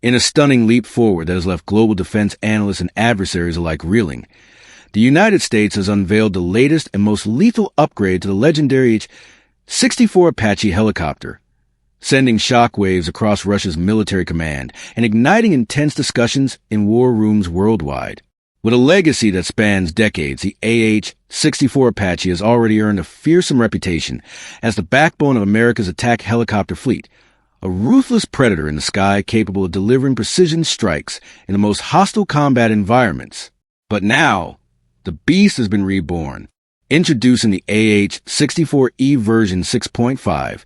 In a stunning leap forward that has left global defense analysts and adversaries alike reeling, the United States has unveiled the latest and most lethal upgrade to the legendary AH-64 Apache helicopter, sending shockwaves across Russia's military command and igniting intense discussions in war rooms worldwide. With a legacy that spans decades, the AH-64 Apache has already earned a fearsome reputation as the backbone of America's attack helicopter fleet, a ruthless predator in the sky capable of delivering precision strikes in the most hostile combat environments. But now, the beast has been reborn. Introducing the AH-64E version 6.5,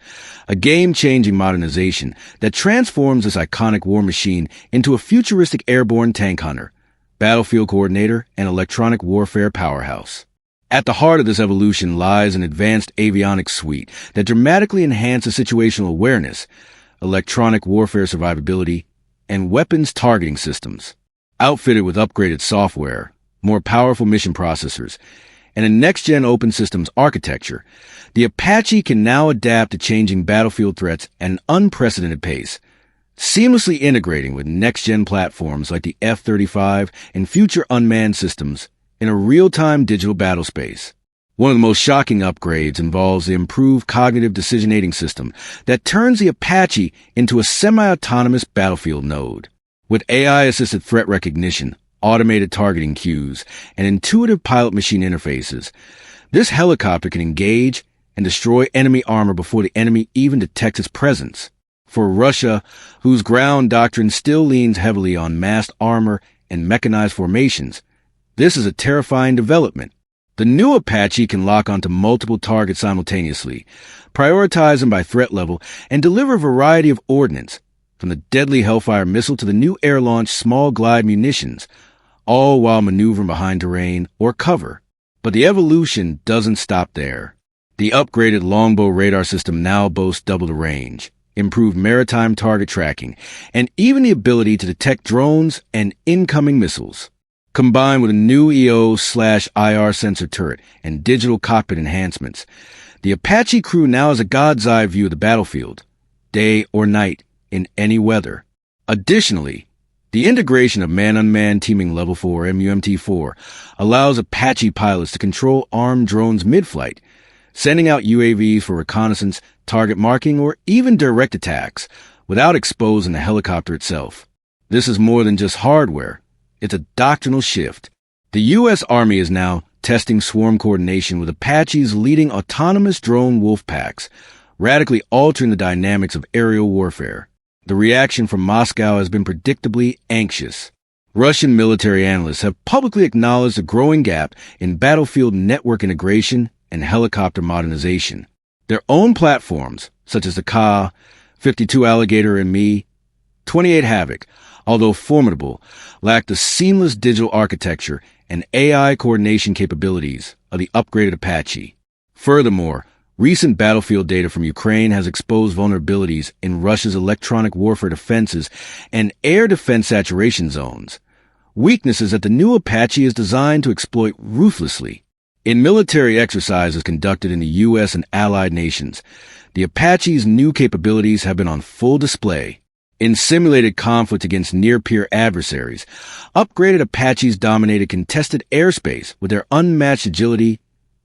a game-changing modernization that transforms this iconic war machine into a futuristic airborne tank hunter, battlefield coordinator, and electronic warfare powerhouse. At the heart of this evolution lies an advanced avionics suite that dramatically enhances situational awareness, electronic warfare survivability, and weapons targeting systems. Outfitted with upgraded software, more powerful mission processors, and a next-gen open systems architecture, the Apache can now adapt to changing battlefield threats at an unprecedented pace, seamlessly integrating with next-gen platforms like the F-35 and future unmanned systems in a real-time digital battle space. One of the most shocking upgrades involves the improved cognitive decision-aiding system that turns the Apache into a semi-autonomous battlefield node. With AI-assisted threat recognition, automated targeting queues, and intuitive pilot-machine interfaces, this helicopter can engage and destroy enemy armor before the enemy even detects its presence. For Russia, whose ground doctrine still leans heavily on massed armor and mechanized formations, this is a terrifying development. The new Apache can lock onto multiple targets simultaneously, prioritize them by threat level, and deliver a variety of ordnance, from the deadly Hellfire missile to the new air-launched small glide munitions, all while maneuvering behind terrain or cover. But the evolution doesn't stop there. The upgraded longbow radar system now boasts double the range, improved maritime target tracking, and even the ability to detect drones and incoming missiles. Combined with a new EO/IR sensor turret and digital cockpit enhancements, the Apache crew now has a god's eye view of the battlefield, day or night, in any weather. Additionally, the integration of man-unmanned teaming Level 4 MUMT-4 allows Apache pilots to control armed drones mid-flight, sending out UAVs for reconnaissance, target marking, or even direct attacks without exposing the helicopter itself. This is more than just hardware. It's a doctrinal shift. The U.S. Army is now testing swarm coordination with Apache's leading autonomous drone wolf packs, radically altering the dynamics of aerial warfare. The reaction from Moscow has been predictably anxious. Russian military analysts have publicly acknowledged a growing gap in battlefield network integration and helicopter modernization. Their own platforms, such as the Ka-52 Alligator and Mi-28 Havoc, although formidable, lack the seamless digital architecture and AI coordination capabilities of the upgraded Apache. Furthermore, recent battlefield data from Ukraine has exposed vulnerabilities in Russia's electronic warfare defenses and air defense saturation zones, weaknesses that the new Apache is designed to exploit ruthlessly. In military exercises conducted in the U.S. and allied nations, the Apache's new capabilities have been on full display. In simulated conflict against near-peer adversaries, upgraded Apaches dominated contested airspace with their unmatched agility,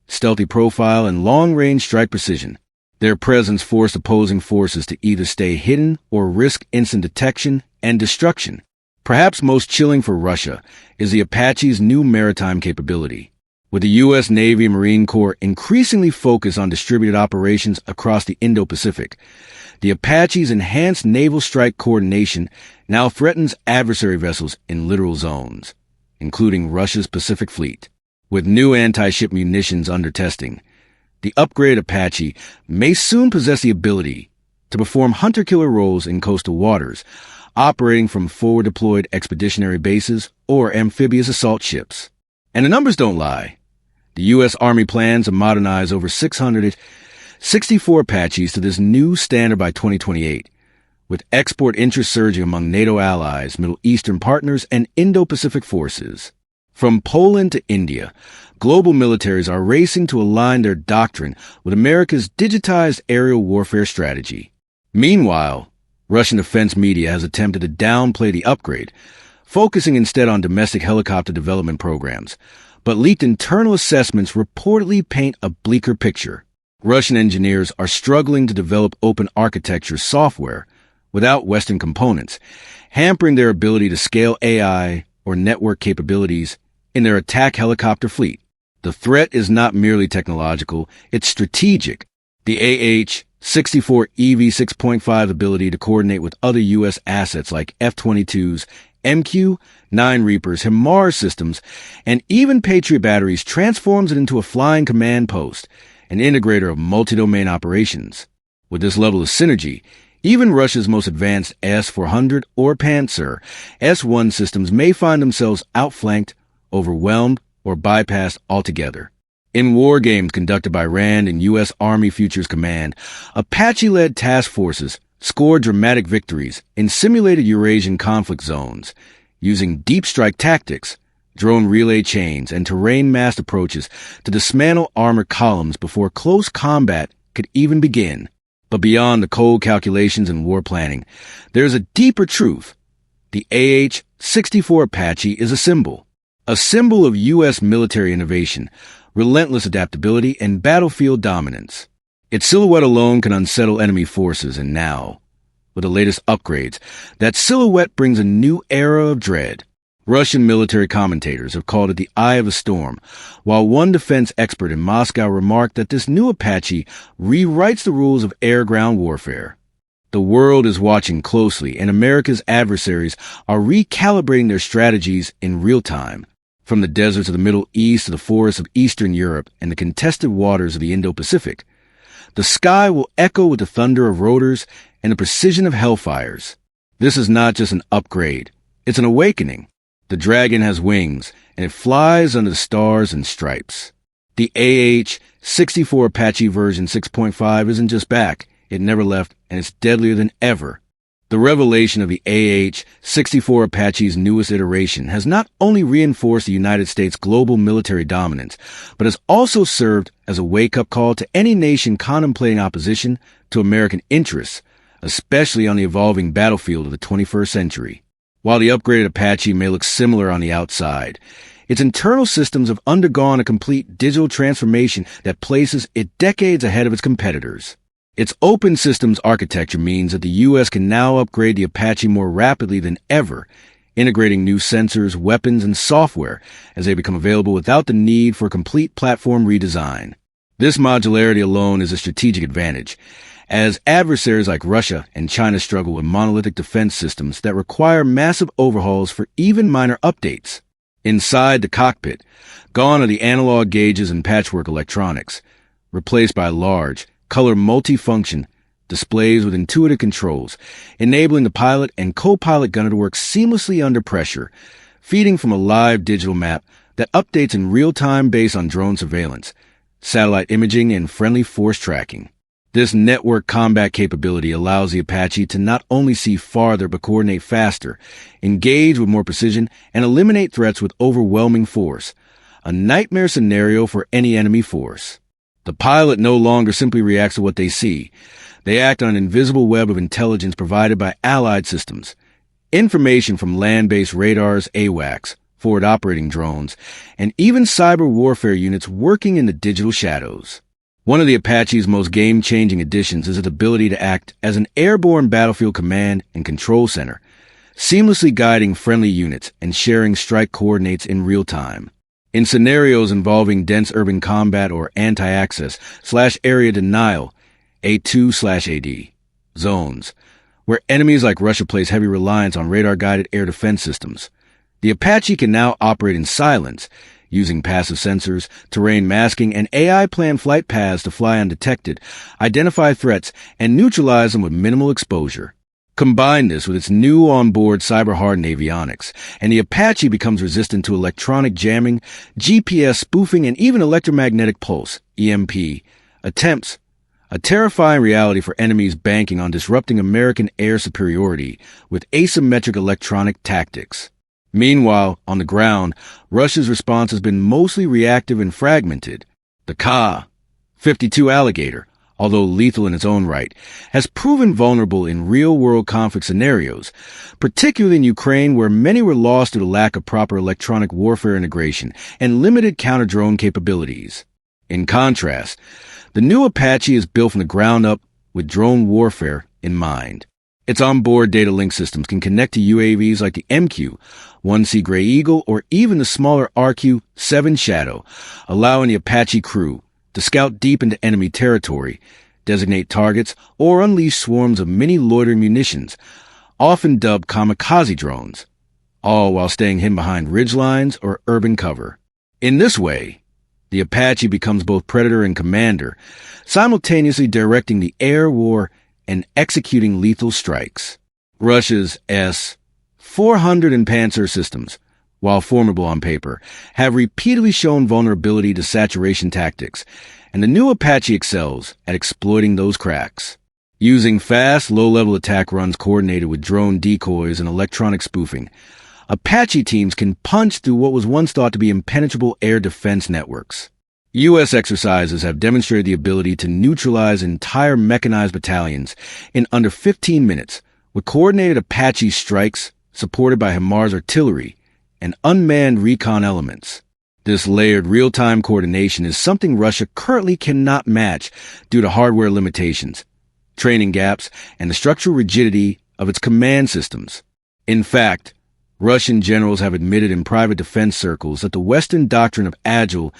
stealthy profile, and long-range strike precision. Their presence forced opposing forces to either stay hidden or risk instant detection and destruction. Perhaps most chilling for Russia is the Apache's new maritime capability. With the U.S. Navy and Marine Corps increasingly focused on distributed operations across the Indo-Pacific, the Apache's enhanced naval strike coordination now threatens adversary vessels in littoral zones, including Russia's Pacific Fleet. With new anti-ship munitions under testing, the upgraded Apache may soon possess the ability to perform hunter-killer roles in coastal waters, operating from forward-deployed expeditionary bases or amphibious assault ships. And the numbers don't lie. The U.S. Army plans to modernize over 600 64 Apaches to this new standard by 2028, with export interest surging among NATO allies, Middle Eastern partners, and Indo-Pacific forces. From Poland to India, global militaries are racing to align their doctrine with America's digitized aerial warfare strategy. Meanwhile, Russian defense media has attempted to downplay the upgrade, focusing instead on domestic helicopter development programs. But leaked internal assessments reportedly paint a bleaker picture. Russian engineers are struggling to develop open architecture software without Western components, hampering their ability to scale AI or network capabilities in their attack helicopter fleet. The threat is not merely technological, it's strategic. The AH-64 EV-6.5 ability to coordinate with other U.S. assets like F-22s, MQ-9 Reapers, HIMARS systems, and even Patriot batteries transforms it into a flying command post, an integrator of multi-domain operations. With this level of synergy, even Russia's most advanced S-400 or Panzer S-1 systems may find themselves outflanked, overwhelmed, or bypassed altogether. In war games conducted by RAND and U.S. Army Futures Command, Apache-led task forces scored dramatic victories in simulated Eurasian conflict zones, using deep strike tactics, drone relay chains, and terrain-massed approaches to dismantle armored columns before close combat could even begin. But beyond the cold calculations and war planning, there's a deeper truth. The AH-64 Apache is a symbol of U.S. military innovation, relentless adaptability, and battlefield dominance. Its silhouette alone can unsettle enemy forces, and now, with the latest upgrades, that silhouette brings a new era of dread. Russian military commentators have called it the eye of the storm, while one defense expert in Moscow remarked that this new Apache rewrites the rules of air-ground warfare. The world is watching closely, and America's adversaries are recalibrating their strategies in real time. From the deserts of the Middle East to the forests of Eastern Europe and the contested waters of the Indo-Pacific, the sky will echo with the thunder of rotors and the precision of hellfires. This is not just an upgrade, it's an awakening. The dragon has wings, and it flies under the stars and stripes. The AH-64 Apache version 6.5 isn't just back, it never left, and it's deadlier than ever. The revelation of the AH-64 Apache's newest iteration has not only reinforced the United States' global military dominance, but has also served as a wake-up call to any nation contemplating opposition to American interests, especially on the evolving battlefield of the 21st century. While the upgraded Apache may look similar on the outside, its internal systems have undergone a complete digital transformation that places it decades ahead of its competitors. Its open systems architecture means that the U.S. can now upgrade the Apache more rapidly than ever, integrating new sensors, weapons, and software as they become available without the need for a complete platform redesign. This modularity alone is a strategic advantage, as adversaries like Russia and China struggle with monolithic defense systems that require massive overhauls for even minor updates. Inside the cockpit, gone are the analog gauges and patchwork electronics, replaced by large, color multifunction displays with intuitive controls, enabling the pilot and co-pilot gunner to work seamlessly under pressure, feeding from a live digital map that updates in real time based on drone surveillance, satellite imaging, and friendly force tracking. This network combat capability allows the Apache to not only see farther but coordinate faster, engage with more precision, and eliminate threats with overwhelming force, a nightmare scenario for any enemy force. The pilot no longer simply reacts to what they see. They act on an invisible web of intelligence provided by allied systems, information from land-based radars, AWACS, forward operating drones, and even cyber warfare units working in the digital shadows. One of the Apache's most game-changing additions is its ability to act as an airborne battlefield command and control center, seamlessly guiding friendly units and sharing strike coordinates in real time. In scenarios involving dense urban combat or anti-access/area denial, A2/AD, zones, where enemies like Russia place heavy reliance on radar-guided air defense systems, the Apache can now operate in silence, using passive sensors, terrain masking, and AI-planned flight paths to fly undetected, identify threats, and neutralize them with minimal exposure. Combine this with its new onboard cyber-hardened avionics, and the Apache becomes resistant to electronic jamming, GPS spoofing, and even electromagnetic pulse, EMP, attempts, a terrifying reality for enemies banking on disrupting American air superiority with asymmetric electronic tactics. Meanwhile, on the ground, Russia's response has been mostly reactive and fragmented. The Ka-52 Alligator, although lethal in its own right, has proven vulnerable in real-world conflict scenarios, particularly in Ukraine where many were lost due to lack of proper electronic warfare integration and limited counter-drone capabilities. In contrast, the new Apache is built from the ground up with drone warfare in mind. Its onboard data link systems can connect to UAVs like the MQ, 1C Gray Eagle, or even the smaller RQ-7 Shadow, allowing the Apache crew to scout deep into enemy territory, designate targets, or unleash swarms of mini loitering munitions, often dubbed kamikaze drones, all while staying hidden behind ridgelines or urban cover. In this way, the Apache becomes both predator and commander, simultaneously directing the air war and executing lethal strikes. Russia's S-400 and Panzer systems, while formidable on paper, have repeatedly shown vulnerability to saturation tactics, and the new Apache excels at exploiting those cracks. Using fast, low-level attack runs coordinated with drone decoys and electronic spoofing, Apache teams can punch through what was once thought to be impenetrable air defense networks. U.S. exercises have demonstrated the ability to neutralize entire mechanized battalions in under 15 minutes, with coordinated Apache strikes supported by HIMARS artillery and unmanned recon elements. This layered real-time coordination is something Russia currently cannot match due to hardware limitations, training gaps, and the structural rigidity of its command systems. In fact, Russian generals have admitted in private defense circles that the Western doctrine of agile,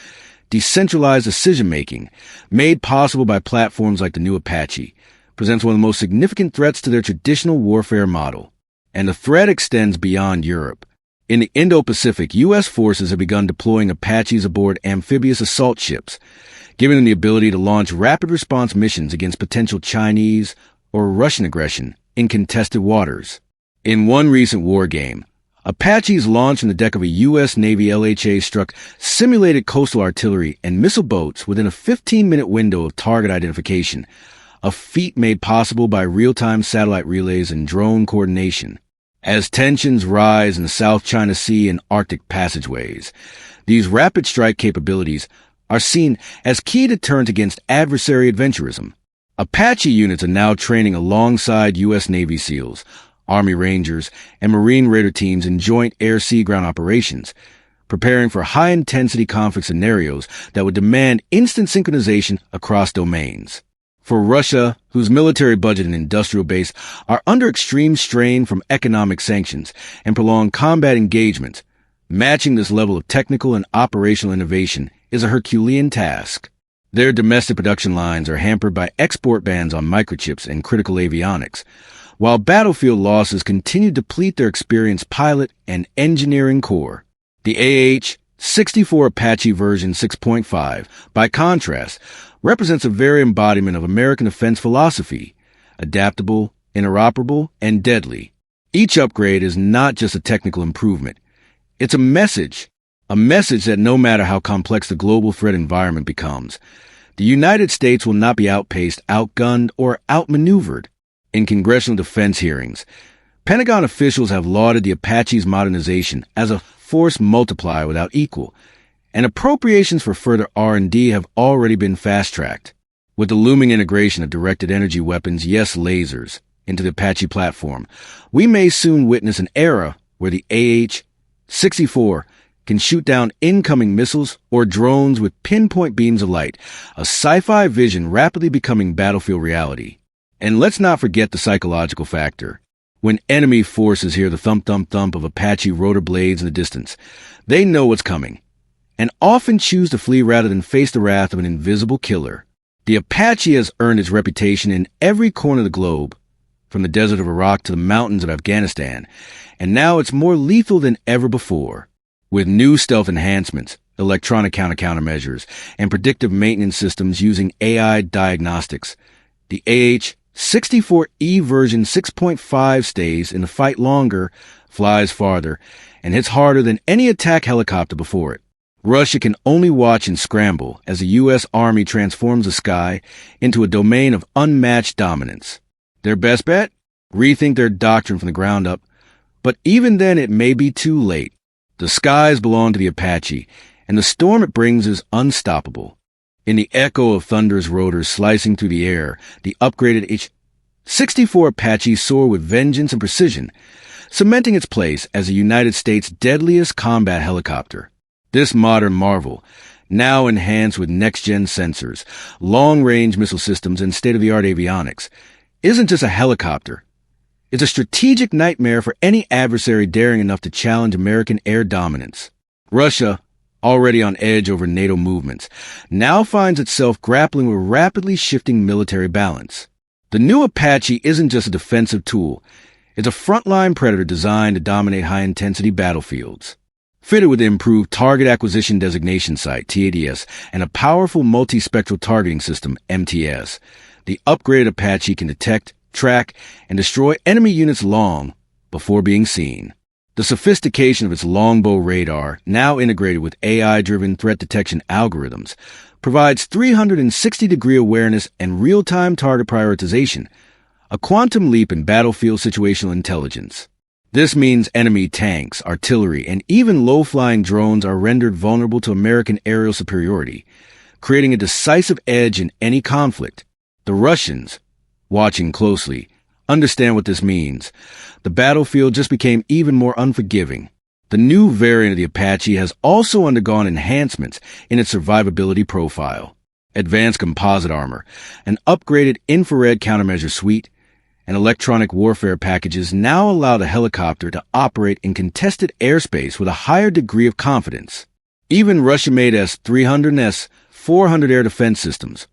decentralized decision-making, made possible by platforms like the new Apache, presents one of the most significant threats to their traditional warfare model. And the threat extends beyond Europe. In the Indo-Pacific, U.S. forces have begun deploying Apaches aboard amphibious assault ships, giving them the ability to launch rapid response missions against potential Chinese or Russian aggression in contested waters. In one recent war game, Apaches launched from the deck of a U.S. Navy LHA struck simulated coastal artillery and missile boats within a 15-minute window of target identification, a feat made possible by real-time satellite relays and drone coordination. As tensions rise in the South China Sea and Arctic passageways, these rapid strike capabilities are seen as key deterrent against adversary adventurism. Apache units are now training alongside U.S. Navy SEALs, Army Rangers, and Marine Raider teams in joint air-sea-ground operations, preparing for high-intensity conflict scenarios that would demand instant synchronization across domains. For Russia, whose military budget and industrial base are under extreme strain from economic sanctions and prolonged combat engagements, matching this level of technical and operational innovation is a Herculean task. Their domestic production lines are hampered by export bans on microchips and critical avionics, while battlefield losses continue to deplete their experienced pilot and engineering core. The AH-64 Apache version 6.5, by contrast, represents a very embodiment of American defense philosophy: adaptable, interoperable, and deadly. Each upgrade is not just a technical improvement. It's a message that no matter how complex the global threat environment becomes, the United States will not be outpaced, outgunned, or outmaneuvered. In congressional defense hearings, Pentagon officials have lauded the Apache's modernization as a force multiplier without equal, and appropriations for further R&D have already been fast-tracked. With the looming integration of directed energy weapons, yes, lasers, into the Apache platform, we may soon witness an era where the AH-64 can shoot down incoming missiles or drones with pinpoint beams of light, a sci-fi vision rapidly becoming battlefield reality. And let's not forget the psychological factor. When enemy forces hear the thump-thump-thump of Apache rotor blades in the distance, they know what's coming, and often choose to flee rather than face the wrath of an invisible killer. The Apache has earned its reputation in every corner of the globe, from the desert of Iraq to the mountains of Afghanistan, and now it's more lethal than ever before. With new stealth enhancements, electronic countermeasures, and predictive maintenance systems using AI diagnostics, the AH-64E version 6.5 stays in the fight longer, flies farther, and hits harder than any attack helicopter before it. Russia can only watch and scramble as the U.S. Army transforms the sky into a domain of unmatched dominance. Their best bet? Rethink their doctrine from the ground up. But even then, it may be too late. The skies belong to the Apache, and the storm it brings is unstoppable. In the echo of thunderous rotors slicing through the air, the upgraded AH-64 Apache soared with vengeance and precision, cementing its place as the United States' deadliest combat helicopter. This modern marvel, now enhanced with next-gen sensors, long-range missile systems, and state-of-the-art avionics, isn't just a helicopter. It's a strategic nightmare for any adversary daring enough to challenge American air dominance. Russia, already on edge over NATO movements, now finds itself grappling with rapidly shifting military balance. The new Apache isn't just a defensive tool. It's a frontline predator designed to dominate high-intensity battlefields. Fitted with improved Target Acquisition Designation Site, TADS, and a powerful multispectral targeting system, MTS, the upgraded Apache can detect, track, and destroy enemy units long before being seen. The sophistication of its longbow radar, now integrated with AI-driven threat detection algorithms, provides 360-degree awareness and real-time target prioritization, a quantum leap in battlefield situational intelligence. This means enemy tanks, artillery, and even low-flying drones are rendered vulnerable to American aerial superiority, creating a decisive edge in any conflict. The Russians, watching closely, understand what this means. The battlefield just became even more unforgiving. The new variant of the Apache has also undergone enhancements in its survivability profile. Advanced composite armor, an upgraded infrared countermeasure suite, and electronic warfare packages now allow the helicopter to operate in contested airspace with a higher degree of confidence. Even Russian-made S-300 and S-400 air defense systems,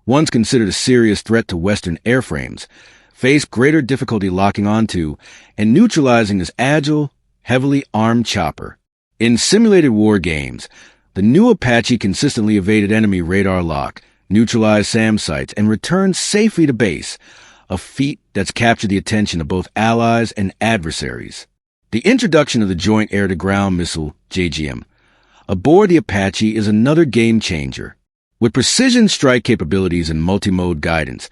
once considered a serious threat to Western airframes, face greater difficulty locking onto and neutralizing this agile, heavily armed chopper. In simulated war games, the new Apache consistently evaded enemy radar lock, neutralized SAM sites, and returned safely to base, a feat that's captured the attention of both allies and adversaries. The introduction of the Joint Air-to-Ground Missile, JGM, aboard the Apache is another game-changer. With precision strike capabilities and multi-mode guidance,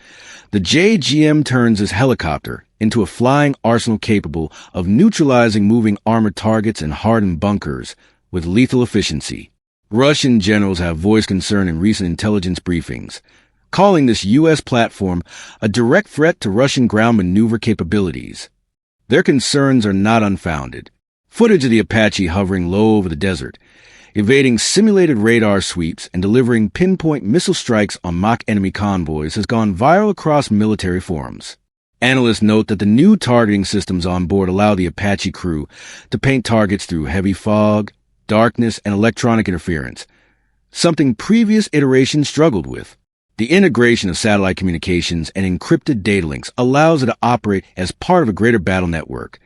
the JGM turns this helicopter into a flying arsenal capable of neutralizing moving armored targets and hardened bunkers with lethal efficiency. Russian generals have voiced concern in recent intelligence briefings, calling this U.S. platform a direct threat to Russian ground maneuver capabilities. Their concerns are not unfounded. Footage of the Apache hovering low over the desert, evading simulated radar sweeps and delivering pinpoint missile strikes on mock enemy convoys has gone viral across military forums. Analysts note that the new targeting systems on board allow the Apache crew to paint targets through heavy fog, darkness, and electronic interference, something previous iterations struggled with. The integration of satellite communications and encrypted data links allows it to operate as part of a greater battle network,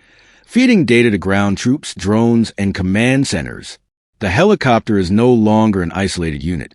feeding data to ground troops, drones, and command centers. The helicopter is no longer an isolated unit.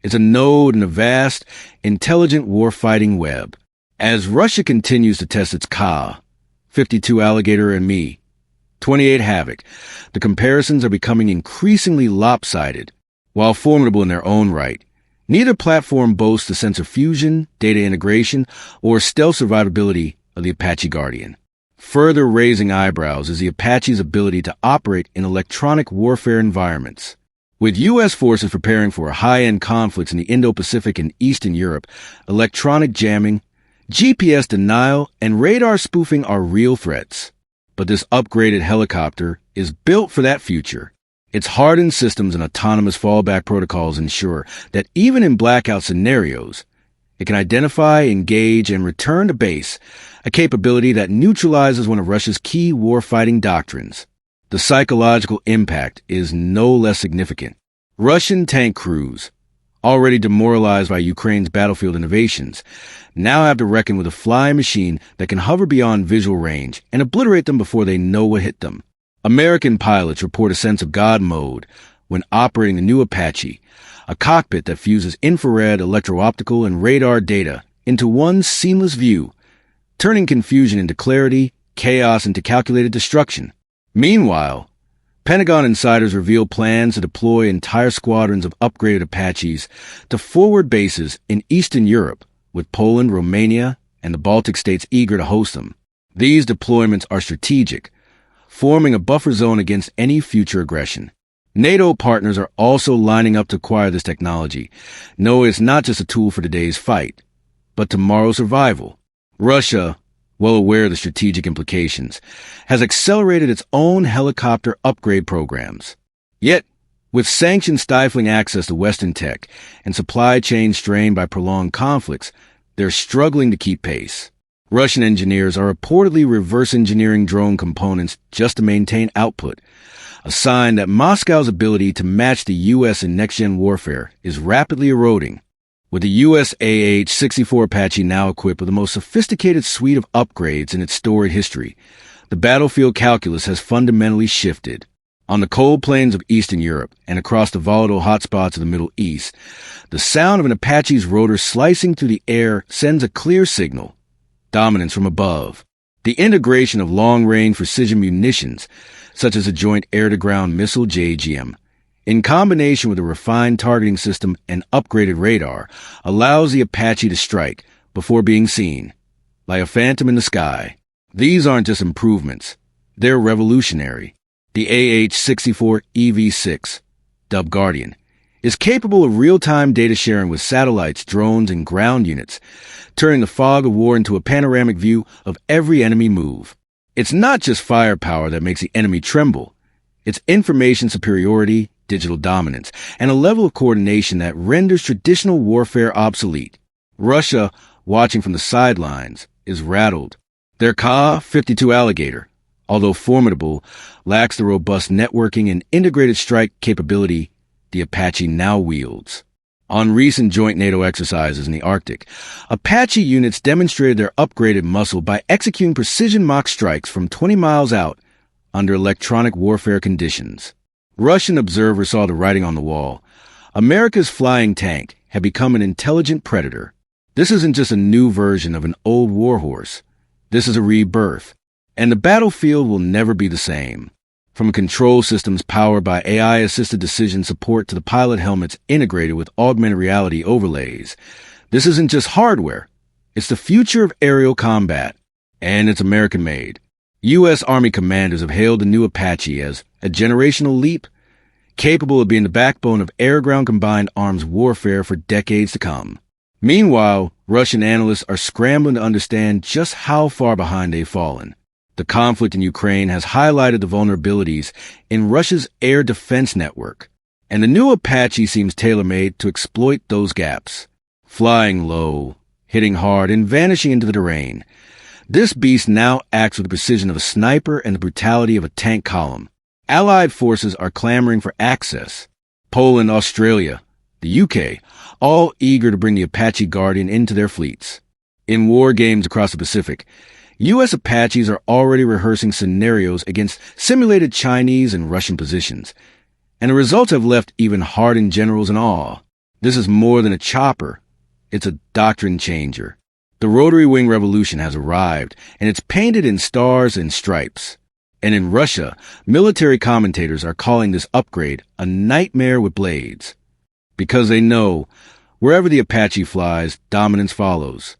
It's a node in a vast, intelligent warfighting web. As Russia continues to test its Ka-52 Alligator and Mi-28 Havoc, the comparisons are becoming increasingly lopsided. While formidable in their own right, neither platform boasts the sensor fusion, data integration, or stealth survivability of the Apache Guardian. Further raising eyebrows is the Apache's ability to operate in electronic warfare environments. With U.S. forces preparing for high-end conflicts in the Indo-Pacific and Eastern Europe, electronic jamming, GPS denial, and radar spoofing are real threats. But this upgraded helicopter is built for that future. Its hardened systems and autonomous fallback protocols ensure that even in blackout scenarios, it can identify, engage, and return to base, a capability that neutralizes one of Russia's key warfighting doctrines. The psychological impact is no less significant. Russian tank crews, already demoralized by Ukraine's battlefield innovations, now have to reckon with a flying machine that can hover beyond visual range and obliterate them before they know what hit them. American pilots report a sense of God mode when operating the new Apache, a cockpit that fuses infrared, electro-optical, and radar data into one seamless view, turning confusion into clarity, chaos into calculated destruction. Meanwhile, Pentagon insiders reveal plans to deploy entire squadrons of upgraded Apaches to forward bases in Eastern Europe, with Poland, Romania, and the Baltic states eager to host them. These deployments are strategic, forming a buffer zone against any future aggression. NATO partners are also lining up to acquire this technology. No, it's not just a tool for today's fight, but tomorrow's survival. Russia, well aware of the strategic implications, has accelerated its own helicopter upgrade programs. Yet, with sanctions stifling access to Western tech and supply chains strained by prolonged conflicts, they're struggling to keep pace. Russian engineers are reportedly reverse engineering drone components just to maintain output, a sign that Moscow's ability to match the U.S. in next-gen warfare is rapidly eroding. With the U.S. AH-64 Apache now equipped with the most sophisticated suite of upgrades in its storied history, the battlefield calculus has fundamentally shifted. On the cold plains of Eastern Europe and across the volatile hotspots of the Middle East, the sound of an Apache's rotor slicing through the air sends a clear signal: dominance from above. The integration of long-range precision munitions, such as the Joint Air-to-Ground Missile JAGM, in combination with a refined targeting system and upgraded radar, allows the Apache to strike before being seen, like a phantom in the sky. These aren't just improvements, they're revolutionary. The AH-64 EV6, dubbed Guardian, is capable of real-time data sharing with satellites, drones, and ground units, turning the fog of war into a panoramic view of every enemy move. It's not just firepower that makes the enemy tremble. It's information superiority, digital dominance, and a level of coordination that renders traditional warfare obsolete. Russia, watching from the sidelines, is rattled. Their Ka-52 Alligator, although formidable, lacks the robust networking and integrated strike capability the Apache now wields. On recent joint NATO exercises in the Arctic, Apache units demonstrated their upgraded muscle by executing precision mock strikes from 20 miles out under electronic warfare conditions. Russian observers saw the writing on the wall. America's flying tank had become an intelligent predator. This isn't just a new version of an old warhorse. This is a rebirth. And the battlefield will never be the same. From control systems powered by AI-assisted decision support to the pilot helmets integrated with augmented reality overlays, this isn't just hardware. It's the future of aerial combat. And it's American-made. U.S. Army commanders have hailed the new Apache as a generational leap, capable of being the backbone of air-ground combined arms warfare for decades to come. Meanwhile, Russian analysts are scrambling to understand just how far behind they've fallen. The conflict in Ukraine has highlighted the vulnerabilities in Russia's air defense network, and the new Apache seems tailor-made to exploit those gaps. Flying low, hitting hard, and vanishing into the terrain, this beast now acts with the precision of a sniper and the brutality of a tank column. Allied forces are clamoring for access. Poland, Australia, the UK, all eager to bring the Apache Guardian into their fleets. In war games across the Pacific, U.S. Apaches are already rehearsing scenarios against simulated Chinese and Russian positions, and the results have left even hardened generals in awe. This is more than a chopper. It's a doctrine changer. The rotary wing revolution has arrived, and it's painted in stars and stripes. And in Russia, military commentators are calling this upgrade a nightmare with blades. Because they know, wherever the Apache flies, dominance follows.